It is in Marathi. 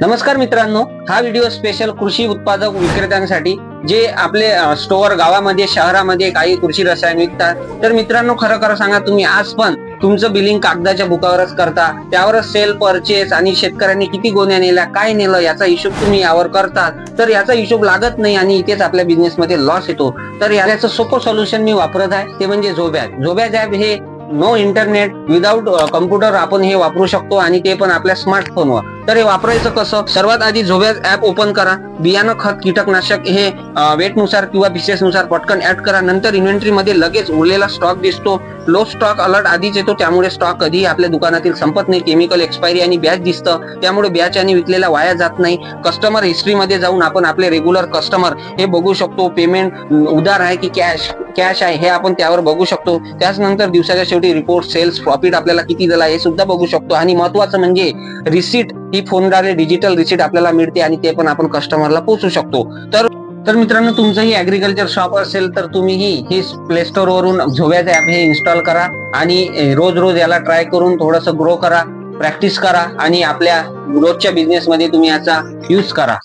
नमस्कार मित्रांनो, हा व्हिडिओ स्पेशल कृषी उत्पादक विक्रेत्यांसाठी जे आपले स्टोअर गावामध्ये शहरामध्ये काही कृषी रसायन विकतात. तर मित्रांनो, खरं सांगा, तुम्ही आज पण तुमचं बिलिंग कागदाच्या बुकावरच करता, त्यावरच सेल परचेस आणि शेतकऱ्यांनी किती गोण्या नेल्या, काय नेलं याचा हिशोब तुम्ही यावर करता. तर याचा हिशोब लागत नाही आणि इथेच आपल्या बिझनेसमध्ये लॉस येतो. तर याचं सोपं सोल्युशन मी वापरत आहे, ते म्हणजे झोबॅज. झोबॅज ॲप हे नो इंटरनेट विदाउट कम्प्युटर आपण हे वापरू शकतो आणि ते पण आपल्या स्मार्टफोनवर. तर हे वापरायचं कसं? सर्वात आधी झोबॅज ॲप ओपन करा. बियाणं, खत, कीटकनाशक हे वेटनुसार किंवा नुसार पटकन ऍड करा. नंतर इन्व्हेंटरी मध्ये लगेच उरलेला स्टॉक दिसतो. लो स्टॉक अलर्ट आधीच येतो, त्यामुळे स्टॉक कधीही आपल्या दुकानातील संपत नाही. केमिकल एक्सपायरी आणि बॅच दिसतं, त्यामुळे बॅच आणि विकलेला वाया जात नाही. कस्टमर हिस्ट्री मध्ये जाऊन आपण आपले रेग्युलर कस्टमर हे बघू शकतो. पेमेंट उधार आहे की कॅश आहे हे आपण त्यावर बघू शकतो. त्याचनंतर दिवसाच्या शेवटी रिपोर्ट, सेल्स, प्रॉफिट आपल्याला किती दिला हे सुद्धा बघू शकतो. आणि महत्वाचं म्हणजे रिसीट ही फोनद्वारे डिजिटल रिसीट आपल्याला मिळते आणि ते पण आपण कस्टमरला पोहोचू शकतो. तर मित्रांनो, तुमचंही ऍग्रिकल्चर शॉप असेल तर तुम्हीही हे प्ले स्टोअर वरून झोबॅज ॲप हे इन्स्टॉल करा आणि रोज याला ट्राय करून थोडंसं ग्रो करा, प्रॅक्टिस करा आणि आपल्या रोजच्या बिझनेस मध्ये तुम्ही याचा यूज करा.